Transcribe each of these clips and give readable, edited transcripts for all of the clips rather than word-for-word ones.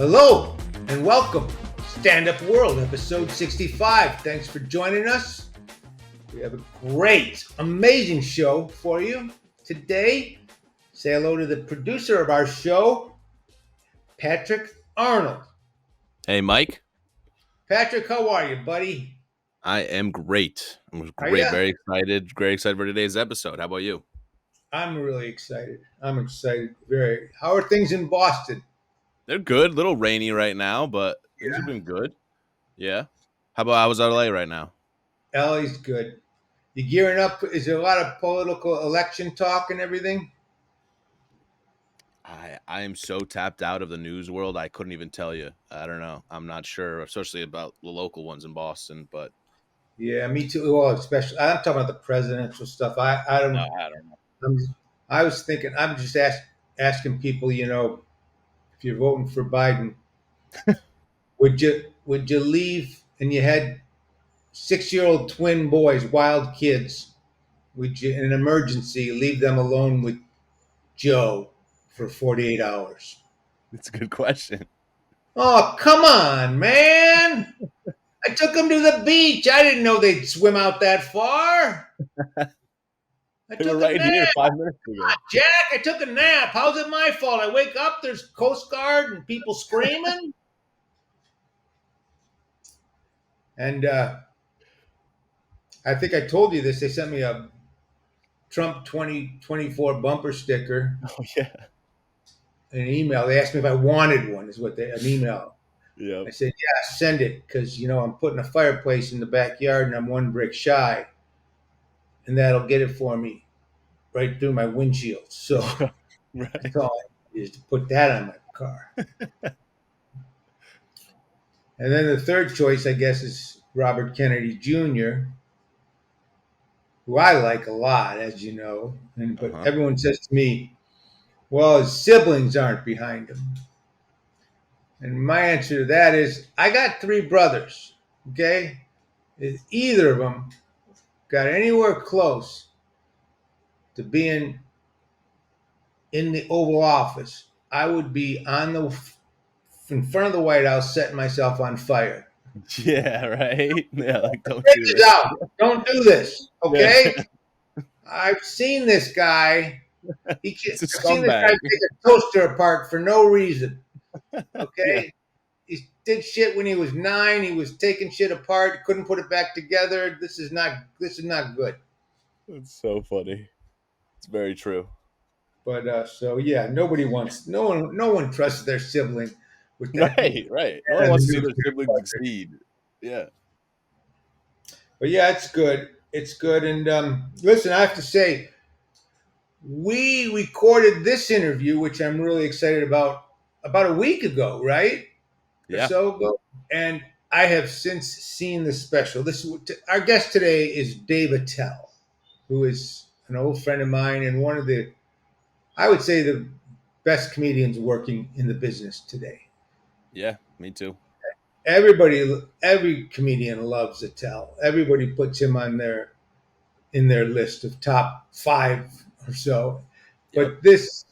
Hello and welcome. Stand Up World, episode 65. Thanks for joining us. We have a great, amazing show for you today. Say hello to the producer of our show, Patrick Arnold. Hey, Mike. Patrick, how are you, buddy? I am great. I'm Are great. ya? Very excited. Very excited for today's episode. How about you? I'm really excited. Very. How are things in Boston? They're good. A little rainy right now, but things have been good. Yeah. How's LA right now? LA's good. You gearing up? Is there a lot of political election talk and everything? I am so tapped out of the news world. I couldn't even tell you. I don't know. I'm not sure, especially about the local ones in Boston. But Yeah, me too. Well, especially I'm talking about the presidential stuff. I no, don't. I don't know. I was thinking. I'm just asking people. If you're voting for Biden, would you leave and you had 6-year-old twin boys, wild kids? Would you, in an emergency, leave them alone with Joe for 48 hours? It's a good question. Oh, come on, man! I took them to the beach. I didn't know they'd swim out that far. I They were took a right nap. here 5 minutes ago. Jack, I took a nap. How's it my fault? I wake up, there's Coast Guard and people screaming. And I think I told you this. They sent me a Trump 2024 bumper sticker, Oh yeah. an email. They asked me if I wanted one, an email. Yeah. I said, yeah, send it because, I'm putting a fireplace in the backyard and I'm one brick shy. And that'll get it for me right through my windshield. So Right. that's all I need is to put that on my car. And then the third choice, I guess, is Robert Kennedy Jr., who I like a lot, as you know. But everyone says to me, well, his siblings aren't behind him. And my answer to that is, I got 3 brothers, okay? If either of them got anywhere close to being in the Oval Office, I would be in front of the White House setting myself on fire. Yeah, right. Yeah, like don't Take do this that. out. Don't do this, okay? Yeah. I've seen this guy. I've seen this guy take a toaster apart for no reason. Okay, yeah. He did shit when he was 9. He was taking shit apart, couldn't put it back together. This is not good. It's so funny. It's very true. But so yeah, no one trusts their sibling with that. Right. No one wants to see their sibling succeed. Yeah. But yeah, it's good. It's good. And listen, I have to say, we recorded this interview, which I'm really excited about a week ago, right? Yeah. Or so ago. And I have since seen the special. Our guest today is Dave Attell, who is an old friend of mine and one of I would say, the best comedians working in the business today. Yeah, me too. Every comedian loves Attell. Everybody puts him in their list of top 5 or so. Yep.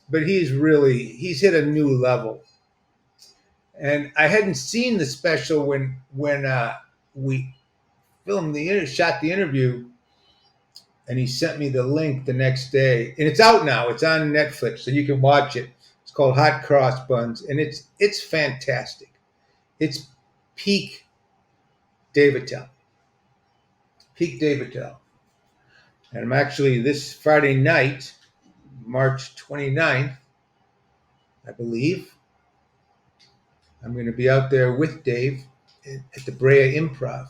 But he's hit a new level. And I hadn't seen the special when we shot the interview, and he sent me the link the next day. And it's out now. It's on Netflix, so you can watch it. It's called Hot Cross Buns, and it's fantastic. It's peak Dave Attell. Peak Dave Attell. And I'm actually, this Friday night, March 29th, I believe, I'm going to be out there with Dave at the Brea Improv.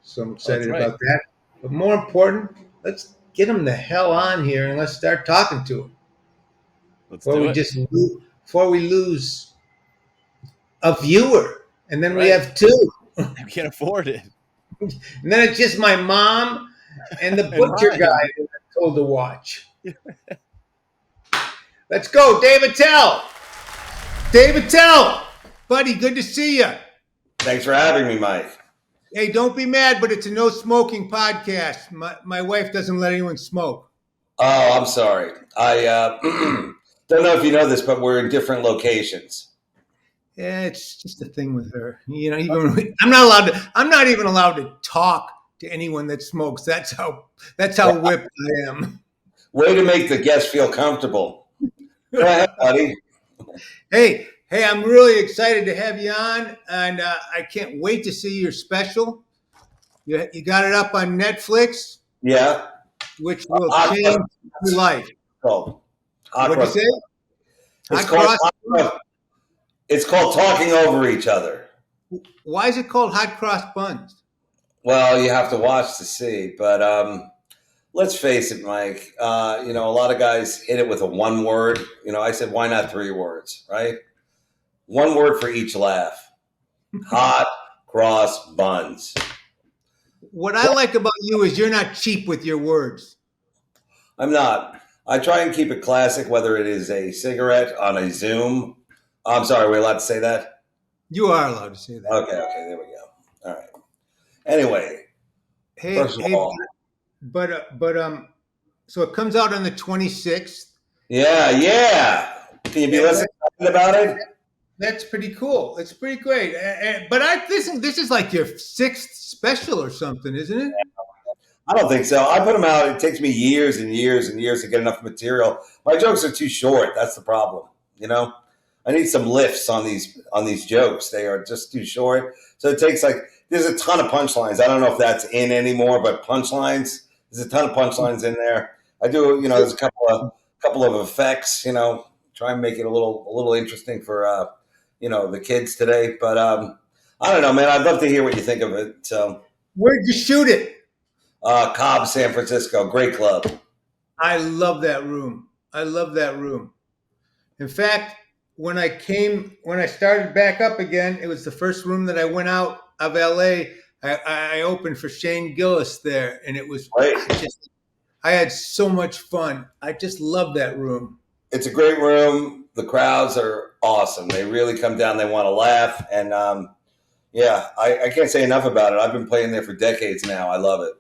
So I'm excited about that. But more important, let's get him the hell on here and let's start talking to him. Before we lose a viewer. And then we have 2. I can't afford it. And then it's just my mom and the butcher guy that I'm told to watch. Let's go, Dave Attell. Dave Attell, buddy, good to see you. Thanks for having me, Mike. Hey, don't be mad, but it's a no smoking podcast. My wife doesn't let anyone smoke. Oh, I'm sorry. I don't know if you know this, but we're in different locations. Yeah, it's just a thing with her. I'm not even allowed to talk to anyone that smokes. That's how whipped I am. Way to make the guest feel comfortable. Go ahead, buddy. Hey, I'm really excited to have you on, and I can't wait to see your special. You got it up on Netflix, Yeah. which will Hot change cross. your life. Called hot What'd you cross. say? It's Hot called cross. hot cross. It's called talking over each other. Why is it called hot cross buns? Well, you have to watch to see, but let's face it, Mike. A lot of guys hit it with a one word. I said, why not 3 words, right? One word for each laugh. Hot cross buns. What I like about you is you're not cheap with your words. I'm not. I try and keep it classic, whether it is a cigarette on a Zoom. I'm sorry, we're allowed to say that? You are allowed to say that. Okay, there we go. All right. Anyway, first of Hey, all, so it comes out on the 26th. yeah. Can you be less excited about it? That's pretty cool. It's pretty great. But this is like your 6th special or something, isn't it? I don't think so. I put them out. It takes me years and years and years to get enough material. My jokes are too short. That's the problem. I need some lifts on these jokes. They are just too short. So it takes there's a ton of punchlines. I don't know if that's in anymore, but punchlines. There's a ton of punchlines in there. I do. There's a couple of effects. Try and make it a little interesting for the kids today. But I don't know, man. I'd love to hear what you think of it. So where'd you shoot it? Cobb, San Francisco, great club. I love that room. In fact, when I started back up again, it was the first room that I went out of LA. I opened for Shane Gillis there, and it was Great. I had so much fun. I just love that room. It's a great room. The crowds are awesome. They really come down. They want to laugh, and I can't say enough about it. I've been playing there for decades now. I love it.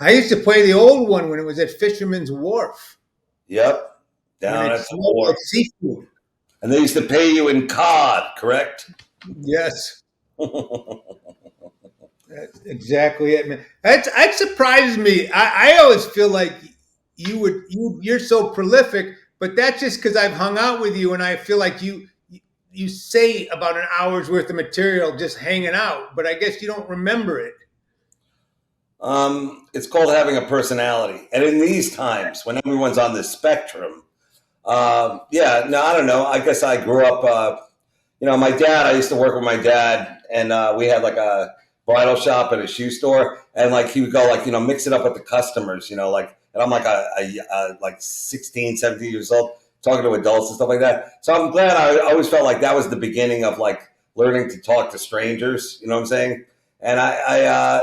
I used to play the old one when it was at Fisherman's Wharf. Yep, down at the wharf. Like seafood. And they used to pay you in cod, correct? Yes. That's exactly it, man. That surprises me. I always feel like you're so prolific, but that's just because I've hung out with you, and I feel like you say about an hour's worth of material just hanging out, but I guess you don't remember it. It's called having a personality. And in these times, when everyone's on the spectrum, I don't know. I guess I grew up, my dad, I used to work with my dad, and we had a bridal shop and a shoe store. And he would go mix it up with the customers, and I'm a 16, 17 years old, talking to adults and stuff like that. So I'm glad. I always felt like that was the beginning of learning to talk to strangers. You know what I'm saying? And I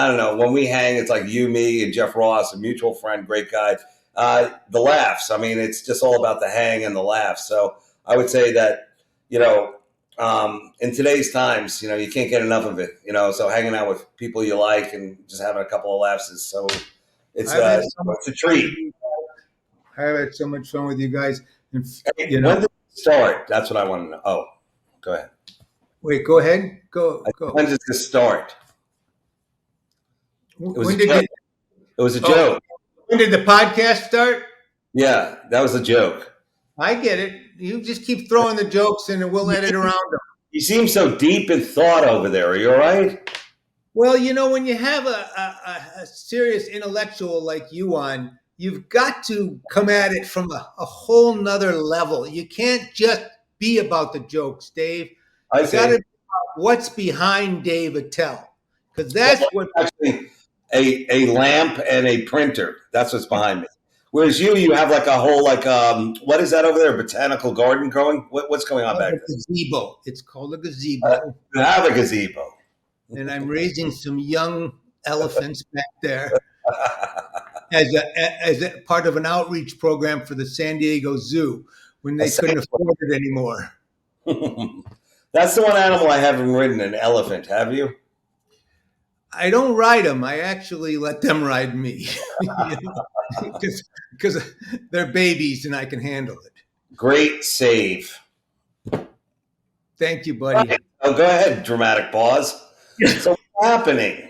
don't know. When we hang, it's like you, me, and Jeff Ross, a mutual friend, great guy. The laughs. I mean, it's just all about the hang and the laughs. So I would say that, in today's times, you can't get enough of it. So hanging out with people you like and just having a couple of laughs is it's a treat. I've had so much fun with you guys. And, when did it start? That's what I want to know. Oh, go ahead. Wait, go ahead. Go. When does this start? It was a joke. When did the podcast start? Yeah, that was a joke. I get it. You just keep throwing the jokes and we'll edit around them. You seem so deep in thought over there. Are you all right? Well, when you have a serious intellectual like you on, you've got to come at it from a whole nother level. You can't just be about the jokes, Dave. You got to be about what's behind Dave Attell. Because that's what... Actually, a lamp and a printer. That's what's behind me. Whereas you have a whole what is that over there? A botanical garden growing? What's going on back there? Gazebo. It's called a gazebo. You have a gazebo. And I'm raising some young elephants back there as a part of an outreach program for the San Diego Zoo when they couldn't afford it anymore. That's the one animal I haven't ridden, an elephant. Have you? I don't ride them. I actually let them ride me because they're babies and I can handle it. Great save. Thank you, buddy. Right. Oh, go ahead. Dramatic pause. So what's happening?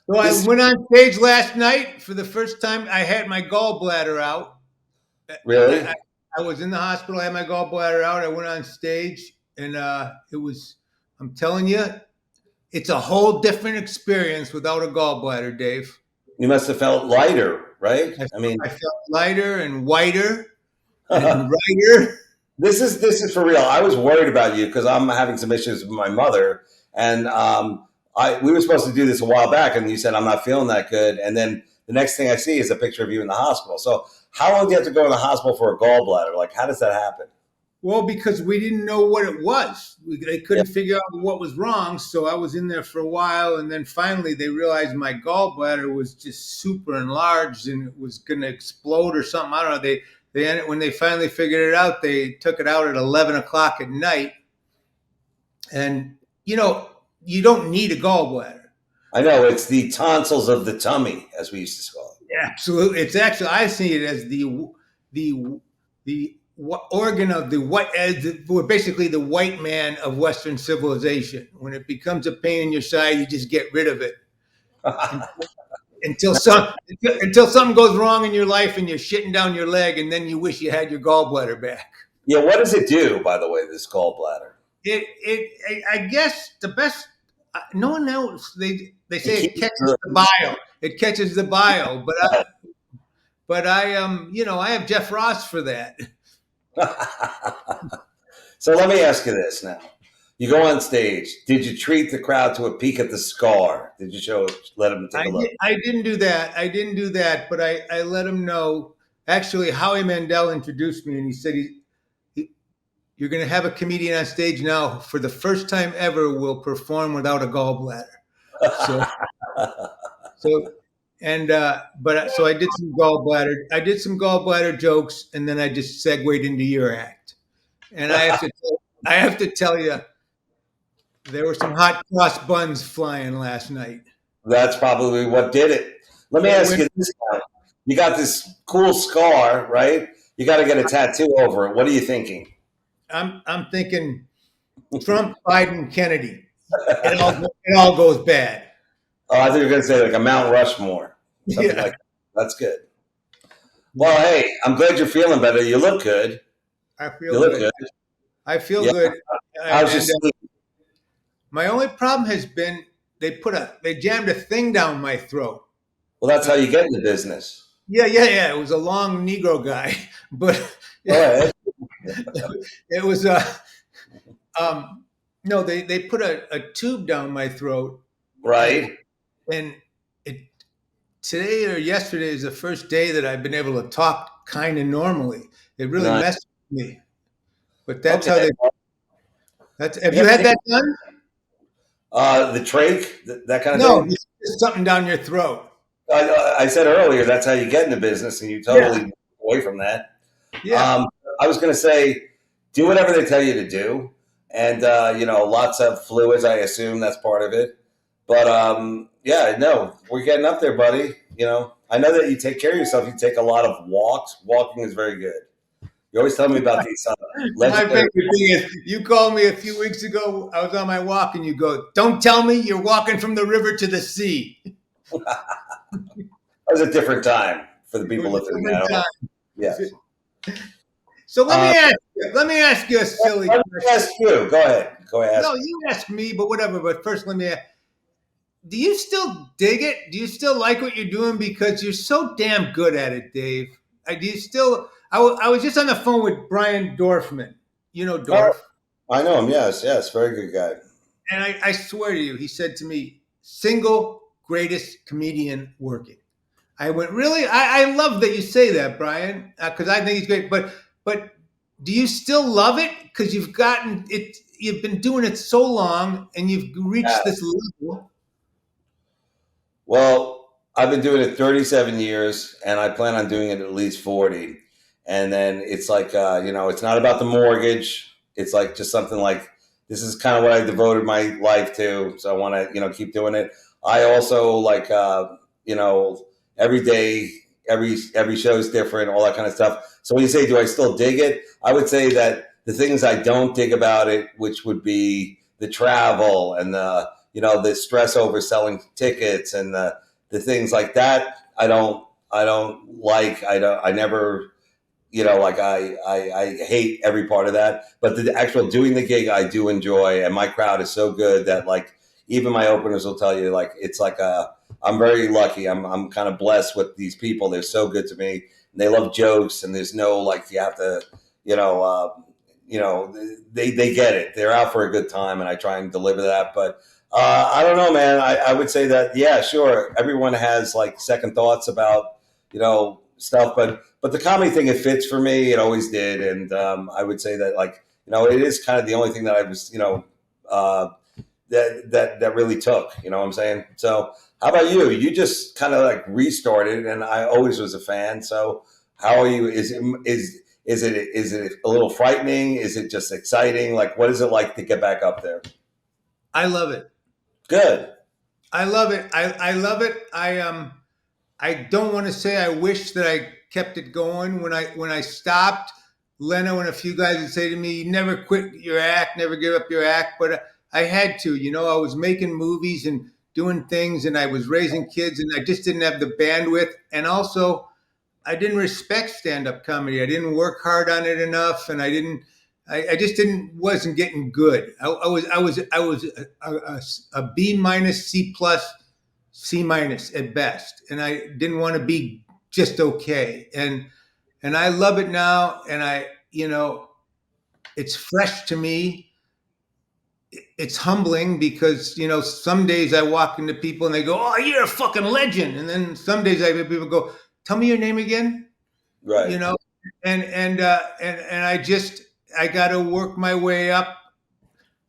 So I went on stage last night for the first time. I had my gallbladder out. Really? I was in the hospital. I had my gallbladder out. I went on stage, and it was. I'm telling you, it's a whole different experience without a gallbladder, Dave. You must have felt lighter, right? I mean, I felt lighter and whiter and brighter. this is for real. I was worried about you because I'm having some issues with my mother, and we were supposed to do this a while back, and you said I'm not feeling that good, and then the next thing I see is a picture of you in the hospital. So how long do you have to go in the hospital for a gallbladder? Like, how does that happen? Well, because we didn't know what it was. They couldn't figure out what was wrong. So I was in there for a while. And then finally they realized my gallbladder was just super enlarged and it was going to explode or something. I don't know. When they finally figured it out, they took it out at 11 o'clock at night. And, you don't need a gallbladder. I know. It's the tonsils of the tummy, as we used to call it. Yeah, absolutely. It's actually, I see it as the organ of the white, we're basically the white man of Western civilization. When it becomes a pain in your side, you just get rid of it until something goes wrong in your life and you're shitting down your leg, and then you wish you had your gallbladder back. Yeah, what does it do, by the way, this gallbladder? I guess the best. No one knows. They say it catches the bile. It catches the bile, but I I have Jeff Ross for that. So let me ask you this now. You go on stage. Did you treat the crowd to a peek at the scar? Did you let them take a look? I didn't do that. But I let him know. Actually, Howie Mandel introduced me, and he said, "You're going to have a comedian on stage now for the first time ever will perform without a gallbladder." So I did some gallbladder. I did some gallbladder jokes, and then I just segued into your act. And I have to tell you, there were some hot cross buns flying last night. That's probably what did it. Let me ask you this now. You got this cool scar, right? You got to get a tattoo over it. What are you thinking? I'm thinking Trump, Biden, Kennedy. It all goes bad. Oh, I think you're going to say like a Mount Rushmore. Something like that. That's good. Well, hey, I'm glad you're feeling better. You look good. I feel good. I feel good. How's your sleep? My only problem has been they jammed a thing down my throat. Well, that's how you get in the business. Yeah. It was a long Negro guy, but it was no, they put a tube down my throat. Right. And today or yesterday is the first day that I've been able to talk kind of normally. It really messed with me. But that's how they. Have you had that done? The trach, that kind of thing? No, it's something down your throat. I said earlier, that's how you get in the business, and you totally away from that. Yeah. I was going to say, do whatever they tell you to do. And, lots of fluids, I assume that's part of it. But, we're getting up there, buddy. I know that you take care of yourself. You take a lot of walks. Walking is very good. You always tell me about these. My favorite thing is you called me a few weeks ago. I was on my walk, and you go, "Don't tell me you're walking from the river to the sea." That was a different time for the people listening now. Yes. So let me ask you a silly question. Let me ask you. Go ahead. No, you ask me, but whatever. But first, let me ask. Do you still dig it? Do you still like what you're doing? Because you're so damn good at it, Dave. Do you still? I was just on the phone with Brian Dorfman. You know Dorf? I know him. Yes. Very good guy. And I swear to you, he said to me, single greatest comedian working. I went, really? I love that you say that, Brian, because I think he's great. But do you still love it? Because you've gotten it. You've been doing it so long, and you've reached this level. Well, I've been doing it 37 years, and I plan on doing it at least 40. And then it's like, it's not about the mortgage. It's like just something like, this is kind of what I devoted my life to. So I want to, keep doing it. I also like, every day, every show is different, all that kind of stuff. So when you say, do I still dig it? I would say that the things I don't dig about it, which would be the travel and the stress over selling tickets and the things like that. I don't like. I never. Like I hate every part of that. But the actual doing the gig, I do enjoy, and my crowd is so good that like even my openers will tell you like it's like I'm very lucky. I'm kind of blessed with these people. They're so good to me. And they love jokes, and there's no like you have to, they get it. They're out for a good time, and I try and deliver that. But I don't know, man. I would say that yeah, sure. Everyone has like second thoughts about stuff, but the comedy thing, it fits for me. It always did, and I would say that like it is kind of the only thing that I was that really took. You know what I'm saying? So how about you? You just kind of like restarted, and I always was a fan. So how are you? Is it a little frightening? Is it just exciting? Like what is it like to get back up there? I love it. Good. I love it. I love it. I don't want to say I wish that I kept it going. When I stopped, Leno and a few guys would say to me, "You never quit your act, never give up your act." But I had to. I was making movies and doing things, and I was raising kids, and I just didn't have the bandwidth. And also, I didn't respect stand-up comedy. I didn't work hard on it enough, and I just wasn't getting good. I was a B minus, C plus, C minus at best, and I didn't want to be just okay. And I love it now, and it's fresh to me. It's humbling because some days I walk into people and they go, "Oh, you're a fucking legend," and then some days I hear people go, "Tell me your name again." Right. And I got to work my way up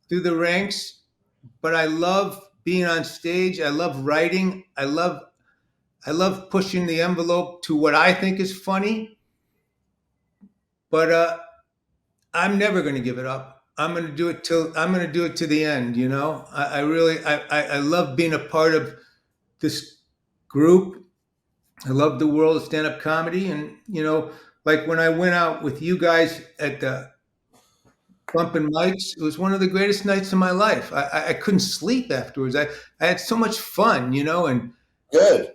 through the ranks, but I love being on stage. I love writing. I love pushing the envelope to what I think is funny, but I'm never going to give it up. I'm going to do it to the end. I really, I love being a part of this group. I love the world of stand-up comedy. And, like when I went out with you guys at the bumping mics, it was one of the greatest nights of my life. I couldn't sleep afterwards. I had so much fun, and Good.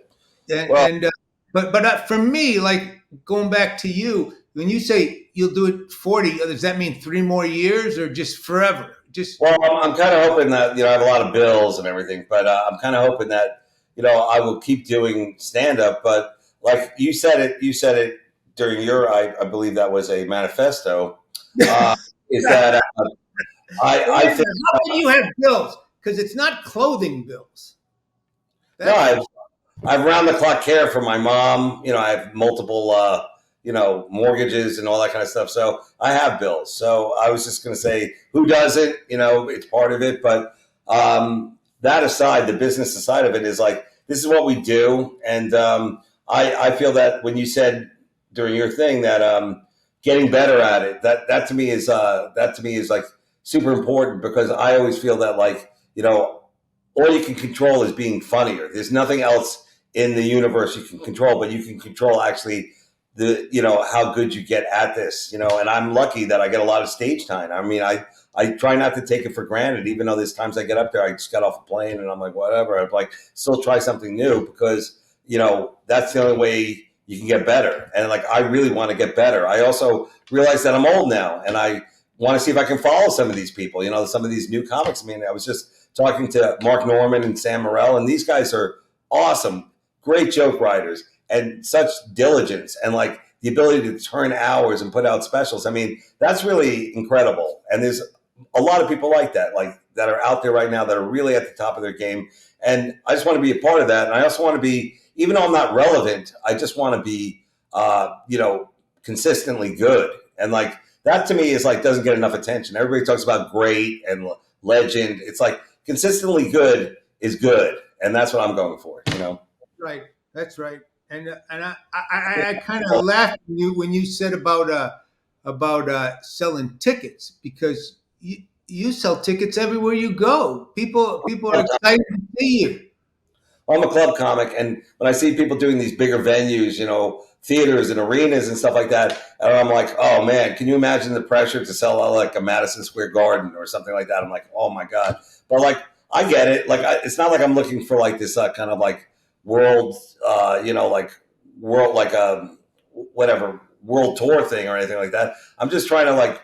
and, Well, and but for me, like going back to you, when you say you'll do it 40, does that mean 3 more years or just forever? Well, I'm kind of hoping that I have a lot of bills and everything, but I'm kind of hoping that I will keep doing stand up. But like you said it during your I believe that was a manifesto. Is that I think How can you have bills? Because it's not clothing bills. no, I've round the clock care for my mom. I have multiple mortgages and all that kind of stuff. So I have bills. So I was just going to say, who doesn't? It's part of it. But that aside, the business side of it is like, this is what we do. And I feel that when you said during your thing that getting better at it, that to me is like super important, because I always feel that like, all you can control is being funnier. There's nothing else in the universe you can control, but you can control actually how good you get at this, and I'm lucky that I get a lot of stage time. I mean, I try not to take it for granted, even though there's times I get up there, I just got off a plane and I'm like, whatever. I'm like, still try something new, because, that's the only way you can get better. And like, I really want to get better. I also realize that I'm old now, and I want to see if I can follow some of these people, some of these new comics. I mean, I was just talking to Mark Norman and Sam Morrell, and these guys are awesome, great joke writers, and such diligence, and like the ability to turn hours and put out specials. I mean, that's really incredible. And there's a lot of people like that are out there right now that are really at the top of their game. And I just want to be a part of that. And I also want to be, even though I'm not relevant, I just want to be, consistently good. And like, that to me is like, doesn't get enough attention. Everybody talks about great and legend. It's like consistently good is good. And that's what I'm going for, Right. That's right. And I kind of laughed when you said about selling tickets, because you sell tickets everywhere you go. People are excited to see you. I'm a club comic, and when I see people doing these bigger venues, theaters and arenas and stuff like that. And I'm like, oh man, can you imagine the pressure to sell out like a Madison Square Garden or something like that? I'm like, oh my God. But like, I get it. Like, it's not like I'm looking for like this kind of like world, like world, like whatever world tour thing or anything like that. I'm just trying to like,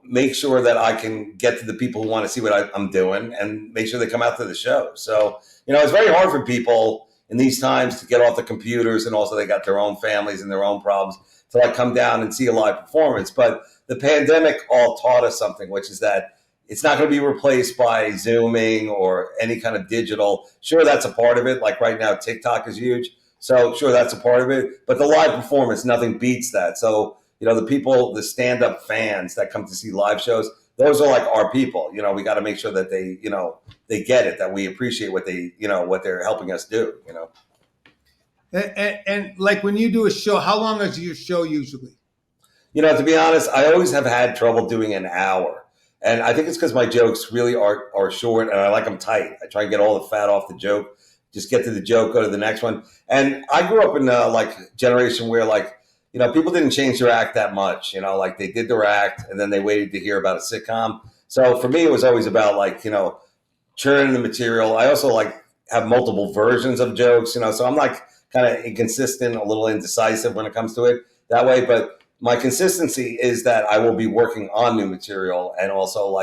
make sure that I can get to the people who want to see what I'm doing and make sure they come out to the show. So, it's very hard for people in these times to get off the computers, and also they got their own families and their own problems to like come down and see a live performance. But the pandemic all taught us something, which is that it's not going to be replaced by Zooming or any kind of digital. Sure, that's a part of it. Like right now, TikTok is huge. So sure, that's a part of it. But the live performance, nothing beats that. So, the people, the stand-up fans that come to see live shows, those are like our people. We got to make sure that they get it, that we appreciate what what they're helping us do. And like when you do a show, how long is your show usually? To be honest, I always have had trouble doing an hour. And I think it's because my jokes really are short, and I like them tight. I try and get all the fat off the joke, just get to the joke, go to the next one. And I grew up in a generation where people didn't change their act that much. Like they did their act and then they waited to hear about a sitcom. So for me, it was always about churning the material. I also have multiple versions of jokes, so I'm kind of inconsistent, a little indecisive when it comes to it that way. But my consistency is that I will be working on new material and also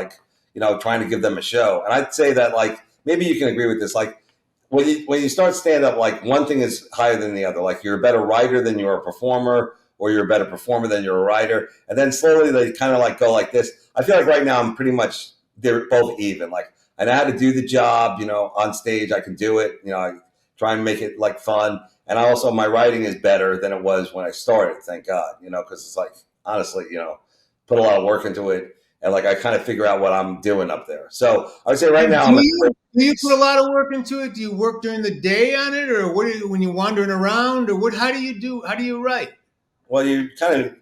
trying to give them a show. And I'd say that maybe you can agree with this. When you start stand up, one thing is higher than the other. You're a better writer than you're a performer, or you're a better performer than you're a writer. And then slowly they kind of go like this. I feel like right now I'm pretty much, they're both even. I know how to do the job, on stage. I can do it. I try and make it fun. And my writing is better than it was when I started, thank God, because it's honestly, put a lot of work into it. And I kind of figure out what I'm doing up there. So I would say right now, do you put a lot of work into it? Do you work during the day on it, or what? When you're wandering around, or what? How do you write? Well, you kind of,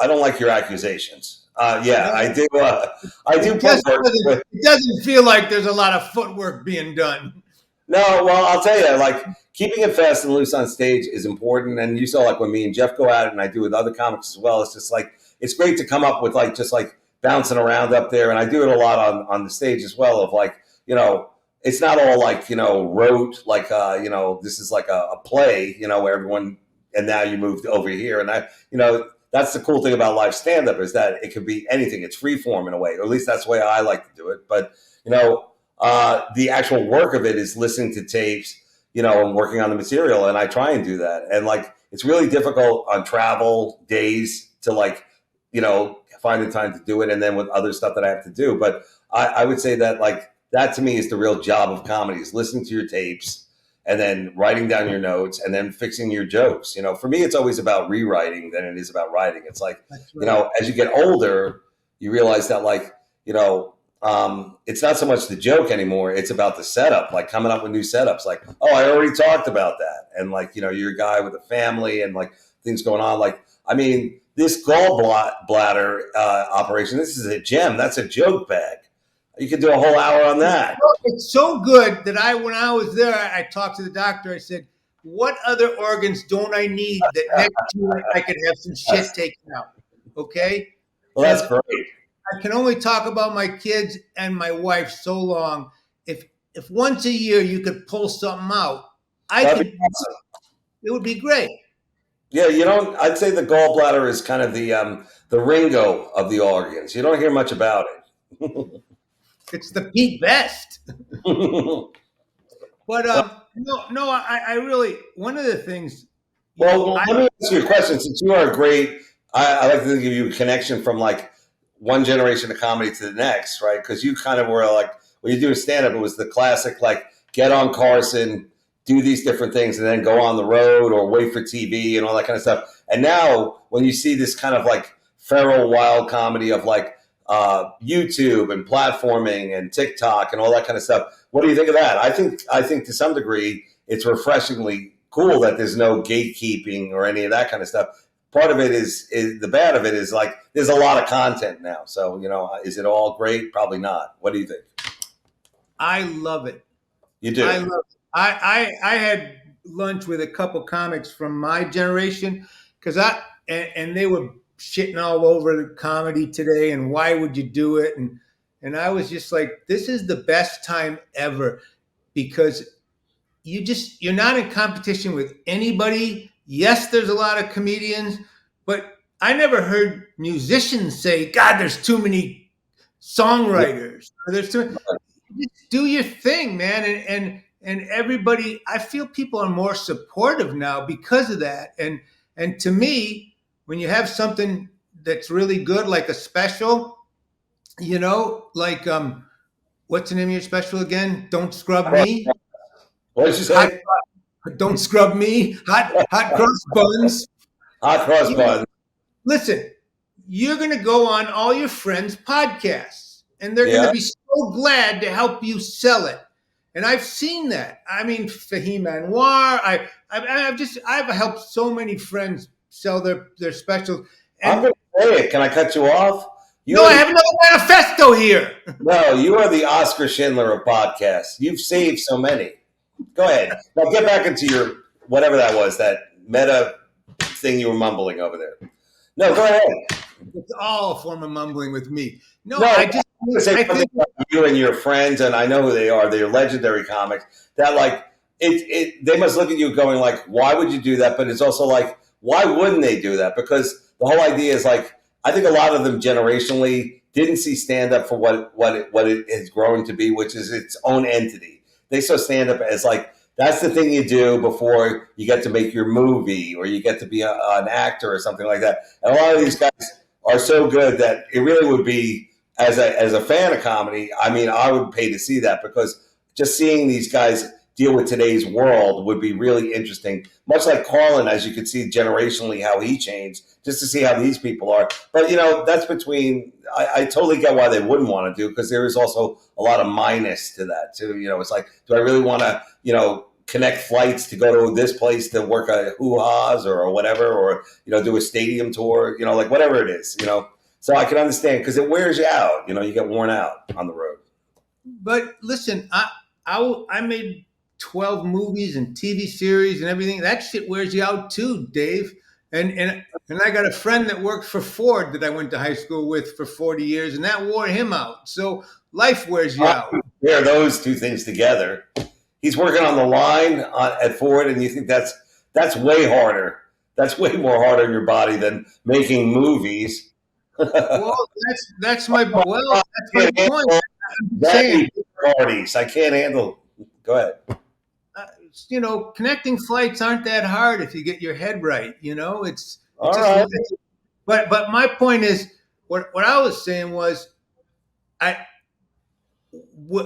I don't like your accusations. Yeah, I do. I do put work. It doesn't feel like there's a lot of footwork being done. No, well, I'll tell you, keeping it fast and loose on stage is important. And you saw when me and Jeff go at it, and I do with other comics as well. It's just it's great to come up with just bouncing around up there. And I do it a lot on the stage as well of it's not all rote, this is a play, where everyone, and now you moved over here. And that's the cool thing about live stand-up is that it could be anything. It's free form in a way, or at least that's the way I like to do it. But, the actual work of it is listening to tapes, and working on the material. And I try and do that. And it's really difficult on travel days to find the time to do it. And then with other stuff that I have to do. But I would say that that to me is the real job of comedy, is listening to your tapes and then writing down your notes and then fixing your jokes. For me, it's always about rewriting than it is about writing. It's as you get older, you realize that it's not so much the joke anymore. It's about the setup, coming up with new setups. Oh, I already talked about that. And you're a guy with a family and things going on. This gallbladder operation, this is a gem. That's a joke bag. You could do a whole hour on that. It's so good that when I was there, I talked to the doctor. I said, what other organs don't I need that next to it I could have some shit taken out? Okay? Well, that's great. I can only talk about my kids and my wife so long. If once a year you could pull something out, That'd be awesome. It would be great. Yeah, I'd say the gallbladder is kind of the Ringo of the organs. You don't hear much about it. It's the Pete Best. But I really, one of the things. Well, let me ask you a question. Since you are great, I like to give you a connection from one generation of comedy to the next, right? Because you kind of were when you do a stand-up, it was the classic get on Carson, do these different things, and then go on the road or wait for TV and all that kind of stuff. And now when you see this kind of feral wild comedy of YouTube and platforming and TikTok and all that kind of stuff, what do you think of that? I think to some degree it's refreshingly cool that there's no gatekeeping or any of that kind of stuff. Part of it is the bad of it is there's a lot of content now. So, is it all great? Probably not. What do you think? I love it. You do? I love it. I had lunch with a couple comics from my generation because and they were shitting all over the comedy today and why would you do it and I was just like, this is the best time ever because you're not in competition with anybody. Yes, there's a lot of comedians, but I never heard musicians say, God, there's too many songwriters. Or there's too just do your thing, man. And everybody, I feel people are more supportive now because of that. And to me, when you have something that's really good, like a special, like what's the name of your special again? Don't Scrub Me. What did you Hot, say? don't scrub me. Hot cross buns. Hot cross buns. Listen, you're going to go on all your friends' podcasts, and they're going to Yeah. be so glad to help you sell it. And I've seen that. I mean, Fahim Anwar. I've helped so many friends sell their specials. I'm And going to say it. Can I cut you off? no, I have no manifesto here. No, you are the Oscar Schindler of podcasts. You've saved so many. Go ahead. Now get back into your whatever that was, that meta thing you were mumbling over there. No, go ahead. It's all a form of mumbling with me. No, No, I just I'm gonna say I something think about you and your friends, and I know who they are. They're legendary comics. That like they must look at you going like, why would you do that? But it's also like, why wouldn't they do that? Because the whole idea is like, I think a lot of them generationally didn't see stand up for what it has grown to be, which is its own entity. They saw stand up as like, that's the thing you do before you get to make your movie or you get to be an actor or something like that. And a lot of these guys are so good that it really would be, as a fan of comedy, I mean, I would pay to see that because just seeing these guys deal with today's world would be really interesting. Much like Carlin, as you can see generationally how he changed, just to see how these people are. But, that's between, I totally get why they wouldn't want to do, because there is also a lot of minus to that too. It's like, do I really want to, connect flights to go to this place to work at hoo-ha's or whatever, or, do a stadium tour, like whatever it is, So I can understand because it wears you out. You get worn out on the road. But listen, I made 12 movies and TV series and everything. That shit wears you out too, Dave. And I got a friend that worked for Ford that I went to high school with for 40 years, and that wore him out. So life wears you out. Pair those two things together. He's working on the line at Ford, and you think that's way harder. That's way more harder on your body than making movies. Well, that's my point. I'm saying, parties. I can't handle. Go ahead. Connecting flights aren't that hard if you get your head right. It's All just, right. But my point is, what I was saying was,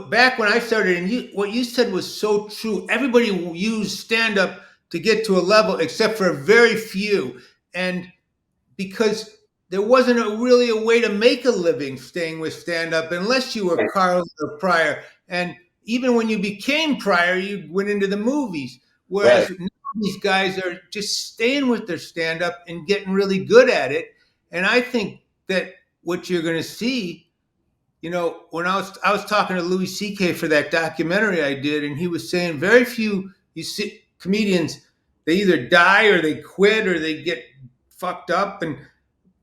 back when I started, and what you said was so true. Everybody used stand up to get to a level, except for very few, and because there wasn't really a way to make a living staying with stand up unless you were Carl or Pryor. And even when you became Pryor, you went into the movies. Whereas now these guys are just staying with their stand up and getting really good at it. And I think that what you're going to see, when I was talking to Louis C.K. for that documentary I did, and he was saying very few comedians, they either die or they quit or they get fucked up,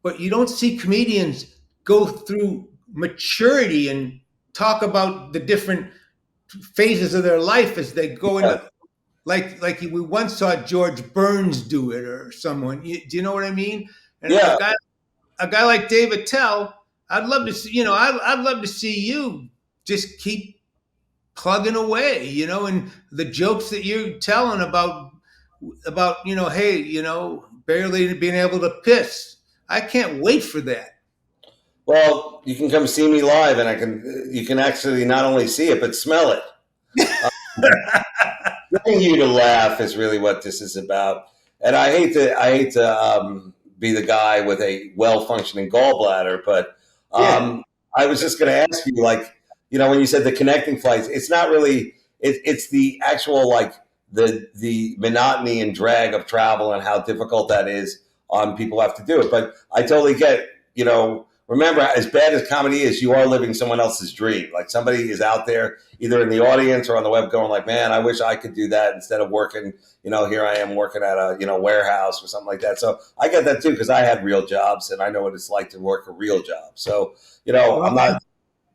but you don't see comedians go through maturity and talk about the different phases of their life as they go into, like we once saw George Burns do it, or someone. Do you know what I mean? And Yeah. a guy like Dave Attell, I'd love to see. I'd love to see you just keep plugging away. And the jokes that you're telling about hey, barely being able to piss. I can't wait for that. Well, you can come see me live, and you can actually not only see it but smell it. Getting you to laugh is really what this is about. And I hate to be the guy with a well-functioning gallbladder, but I was just going to ask you, like, when you said the connecting flights, it's not really. It's the actual like the monotony and drag of travel and how difficult that is on people who have to do it. But I totally get, remember, as bad as comedy is, you are living someone else's dream. Like somebody is out there, either in the audience or on the web, going like, "Man, I wish I could do that instead of working." Here I am working at a warehouse or something like that. So I get that too because I had real jobs and I know what it's like to work a real job. So Well,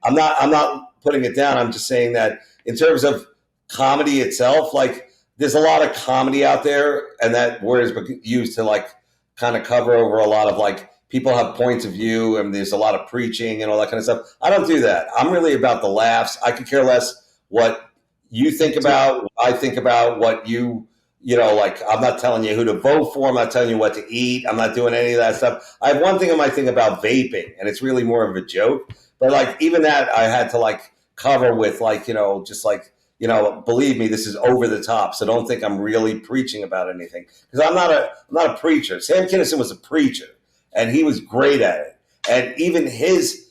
I'm not putting it down. I'm just saying that in terms of comedy itself, like there's a lot of comedy out there, and that word is used to like kind of cover over a lot of like people have points of view, and there's a lot of preaching and all that kind of stuff. I don't do that. I'm really about the laughs. I could care less what you think about, what I think about, what like I'm not telling you who to vote for. I'm not telling you what to eat. I'm not doing any of that stuff. I have one thing on my thing about vaping, and it's really more of a joke. But like even that, I had to like cover with like just like believe me, this is over the top. So don't think I'm really preaching about anything because I'm not a preacher. Sam Kinison was a preacher, and he was great at it. And even his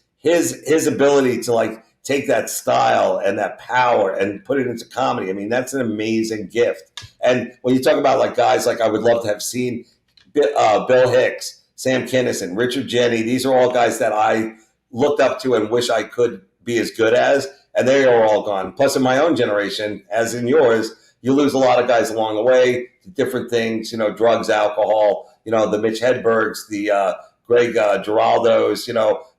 ability to like take that style and that power and put it into comedy. I mean, that's an amazing gift. And when you talk about like guys like I would love to have seen Bill Hicks, Sam Kinison, Richard Jeni, these are all guys that I looked up to and wish I could be as good as, and they are all gone. Plus, in my own generation, as in yours, you lose a lot of guys along the way to different things, drugs, alcohol, the Mitch Hedbergs, the Greg Giraldos,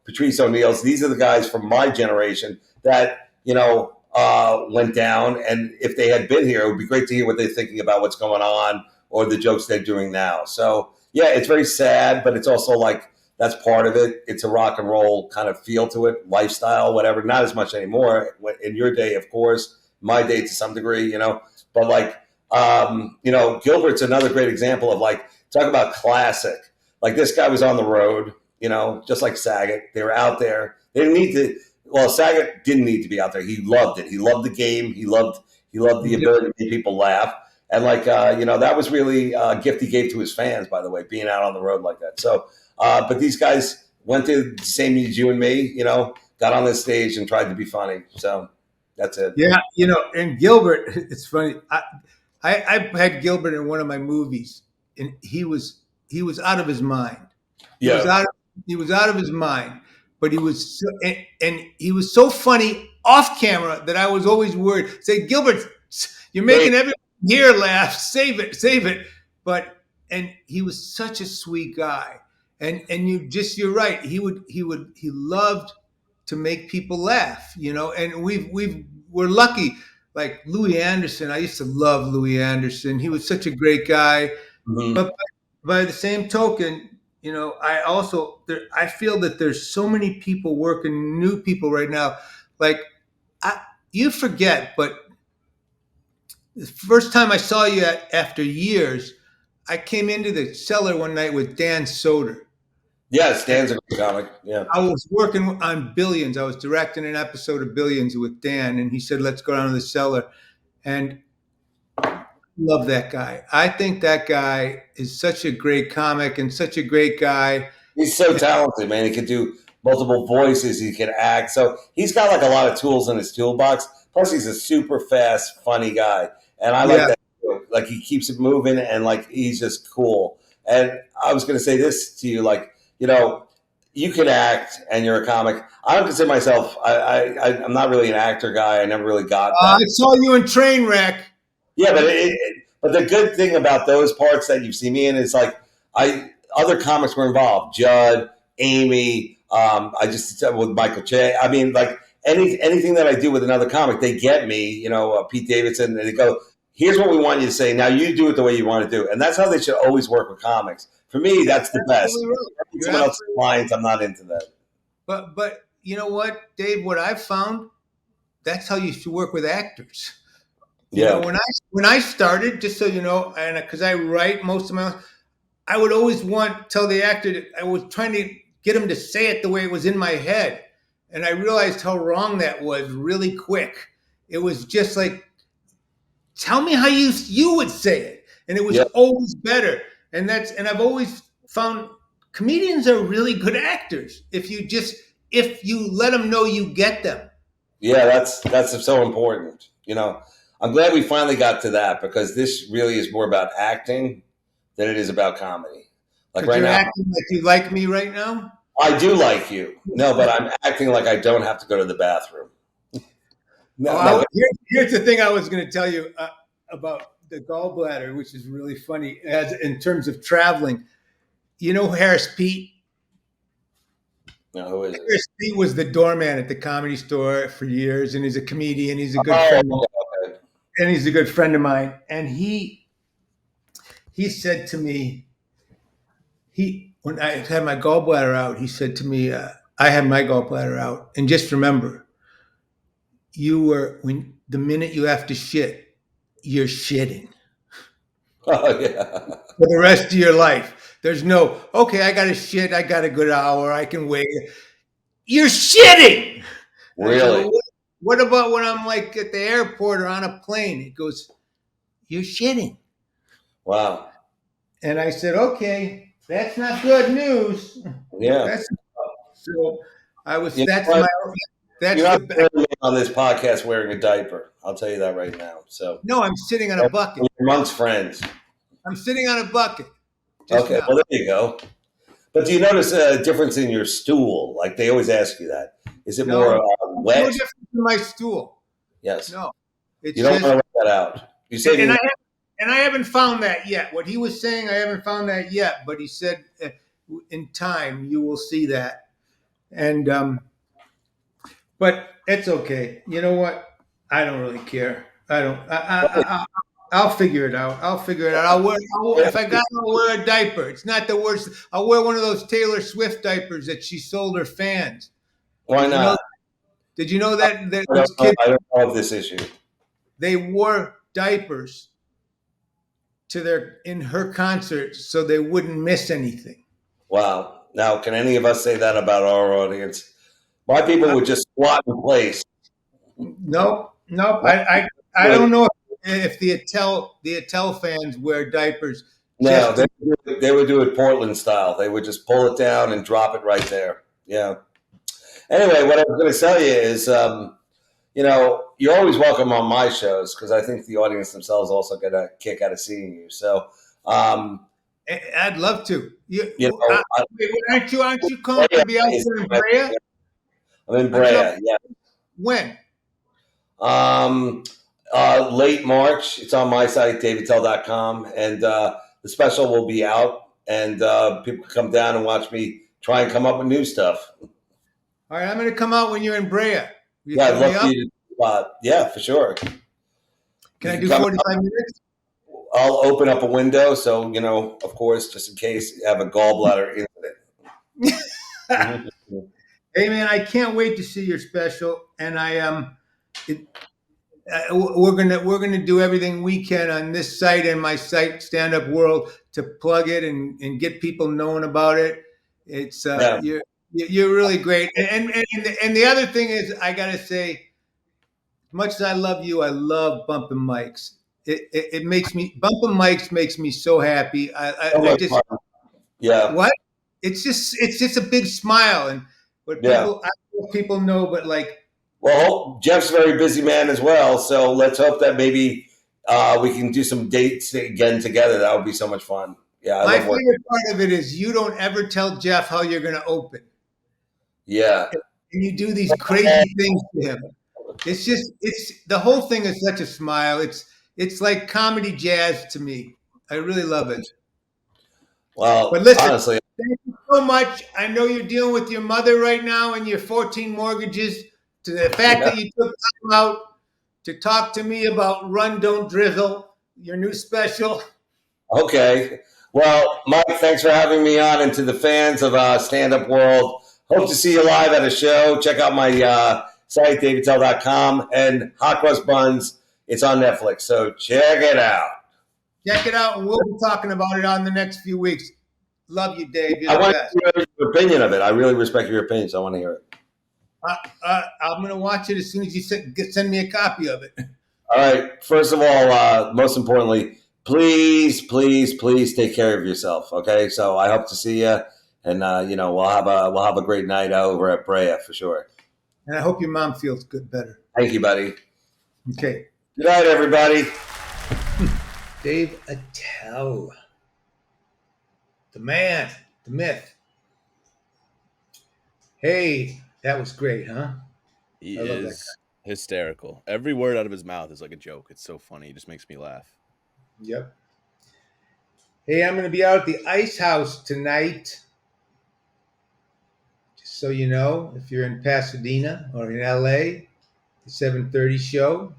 Patrice O'Neil's. These are the guys from my generation that, went down. And if they had been here, it would be great to hear what they're thinking about what's going on or the jokes they're doing now. So, yeah, it's very sad, but it's also like, that's part of it. It's a rock and roll kind of feel to it, lifestyle, whatever. Not as much anymore. In your day, of course, my day to some degree, But like, Gilbert's another great example of like, talk about classic. Like this guy was on the road, just like Saget. They were out there. They didn't need to. Well, Saget didn't need to be out there. He loved it. He loved the game. He loved the ability to make people laugh. And like, that was really a gift he gave to his fans, by the way, being out on the road like that. So. But these guys went to the same as you and me, got on this stage and tried to be funny. So that's it. yeah, and Gilbert, it's funny. I had Gilbert in one of my movies, and he was out of his mind. He Yeah. was out of his mind, but he was and he was so funny off camera that I was always worried. Say, Gilbert, you're making everyone here laugh. Save it. But and he was such a sweet guy. And you're right. He loved to make people laugh, and we're lucky. Like Louis Anderson, I used to love Louis Anderson. He was such a great guy. Mm-hmm. But by the same token, I feel that there's so many people working, new people right now. Like you forget, but the first time I saw you after years, I came into the cellar one night with Dan Soder. Yeah, Stan's a great comic. Yeah. I was working on Billions. I was directing an episode of Billions with Dan, and he said, "Let's go down to the cellar." And I love that guy. I think that guy is such a great comic and such a great guy. He's so talented, man. He can do multiple voices. He can act. So he's got like a lot of tools in his toolbox. Plus, he's a super fast, funny guy. And I like that. Like he keeps it moving and like he's just cool. And I was going to say this to you, like, you can act and you're a comic. I don't consider myself, I'm not really an actor guy. I never really got that. I saw you in Trainwreck. Yeah, but the good thing about those parts that you've seen me in is like, other comics were involved. Judd, Amy, I just said with Michael Che. I mean, like anything that I do with another comic, they get me, Pete Davidson, and they go, here's what we want you to say. Now you do it the way you want to do it. And that's how they should always work with comics. For me, that's the best. Right. Someone else's lines, I'm not into that. But you know what, Dave? What I've found, that's how you should work with actors. When I started, just so you know, and because I write most of my own, I would always tell the actor that I was trying to get him to say it the way it was in my head, and I realized how wrong that was really quick. It was just like, tell me how you would say it, and it was always better. And I've always found comedians are really good actors if you let them know you get them. Yeah, that's so important. I'm glad we finally got to that because this really is more about acting than it is about comedy. Like right now, acting like you like me right now. I do like you. No, but I'm acting like I don't have to go to the bathroom. No, Here's the thing I was going to tell you about the gallbladder, which is really funny as in terms of traveling. You know Harris Pete? no, who is it? Harris Pete was the doorman at the Comedy Store for years, and he's a comedian. He's a good Oh, friend, okay. and he's a good friend of mine. And he said to me, when I had my gallbladder out, he said to me, I had my gallbladder out, and just remember, when the minute you have to shit, you're shitting Oh, yeah. for the rest of your life. There's no, okay, I got to shit. I got a good hour. I can wait. You're shitting. Really? Said, well, what about when I'm like at the airport or on a plane? He goes, you're shitting. Wow. And I said, okay, that's not good news. Yeah. So I was, You know that's what? my, that's You're not the, the only man on this podcast wearing a diaper. I'll tell you that right now. So, no, I'm sitting on a bucket. amongst friends. I'm sitting on a bucket. Just Okay, now. well, there you go. But do you notice a difference in your stool? Like they always ask you that. Is it more wet? No difference in my stool. Yes. No. It's You don't just, want to let that out. You said and I haven't found that yet. What he was saying, I haven't found that yet. But he said, in time, you will see that. And but it's okay. You know what? I don't really care. I don't. I'll figure it out. I'll figure it out. If I got to wear a diaper. It's not the worst. I'll wear one of those Taylor Swift diapers that she sold her fans. why not? Did you know that I those don't know, kids, I don't know of this issue. they wore diapers in her concerts so they wouldn't miss anything. Wow. Now, can any of us say that about our audience? My people would just squat in place. Nope. I don't know if the Attell fans wear diapers. No, they would do it Portland style. They would just pull it down and drop it right there. Yeah. Anyway, what I was going to tell you is, you're always welcome on my shows because I think the audience themselves also get a kick out of seeing you. So, I'd love to. Aren't you coming to be out there in Brea? I'm in Brea. Yeah. When? Late March. It's on my site, davidtell.com, and the special will be out, and people can come down and watch me try and come up with new stuff. All right, I'm going to come out when you're in Brea. Yeah, I'd love you to. Yeah, for sure. Can I do 45 minutes? I'll open up a window, so of course, just in case you have a gallbladder incident. Hey man, I can't wait to see your special, and we're gonna do everything we can on this site and my site, Stand Up World, to plug it and get people knowing about it. It's you're really great, and the other thing is, I gotta say, as much as I love you, I love bumping mics. It makes me bumping mics makes me so happy. I just what? It's just a big smile, and what people know, but like. Well, Jeff's a very busy man as well, so let's hope that maybe we can do some dates again together. That would be so much fun. Yeah, my favorite part of it is you don't ever tell Jeff how you're going to open. Yeah, and you do these crazy things to him. It's the whole thing is such a smile. It's like comedy jazz to me. I really love it. Well, but listen, honestly, thank you so much. I know you're dealing with your mother right now and your 14 mortgages. To the fact that you took time out to talk to me about Run, Don't Drizzle, your new special. Okay. Well, Mike, thanks for having me on. And to the fans of Stand Up World, hope to see you live at a show. Check out my site, davidtell.com, and Hot Cross Buns. It's on Netflix, so check it out. Check it out, and we'll be talking about it on the next few weeks. Love you, Dave. You're I the want best. to hear your opinion of it. I really respect your opinion, so I want to hear it. I'm going to watch it as soon as you send me a copy of it. All right. First of all, most importantly, please, please, please take care of yourself. Okay. So I hope to see you, and we'll have a great night over at Brea for sure. And I hope your mom feels better. Thank you, buddy. Okay. Good night, everybody. Dave Attell, the man, the myth. Hey, that was great, huh? He I love that is hysterical. Every word out of his mouth is like a joke. It's so funny. He just makes me laugh. guy. Yep. Hey, I'm going to be out at the Ice House tonight. Just so you know, if you're in Pasadena or in LA, the 7:30 show.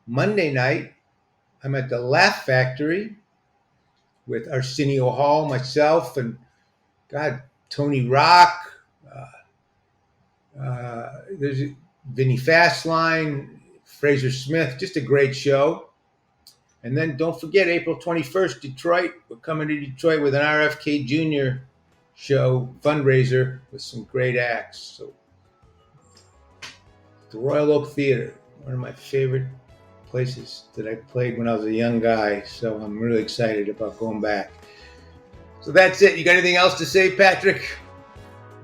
Monday night, I'm at the Laugh Factory with Arsenio Hall, myself, and God, Tony Rock. There's Vinny Fastline, Fraser Smith. Just a great show. And then don't forget, April 21st, Detroit. We're coming to Detroit with an RFK Jr. show fundraiser with some great acts. So, the Royal Oak Theater, one of my favorite places that I played when I was a young guy. So, I'm really excited about going back. So, that's it. You got anything else to say, Patrick?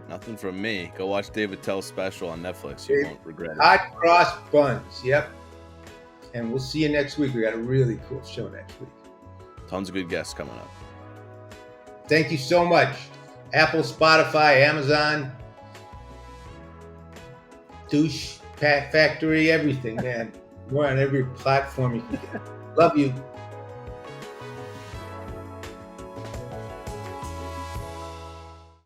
Nothing from me. Go watch David Attell's special on Netflix. You won't regret it. Hot Cross Buns. Yep. And we'll see you next week. We got a really cool show next week. Tons of good guests coming up. Thank you so much. Apple, Spotify, Amazon, Douche Factory, everything, man. We're on every platform you can get. Love you.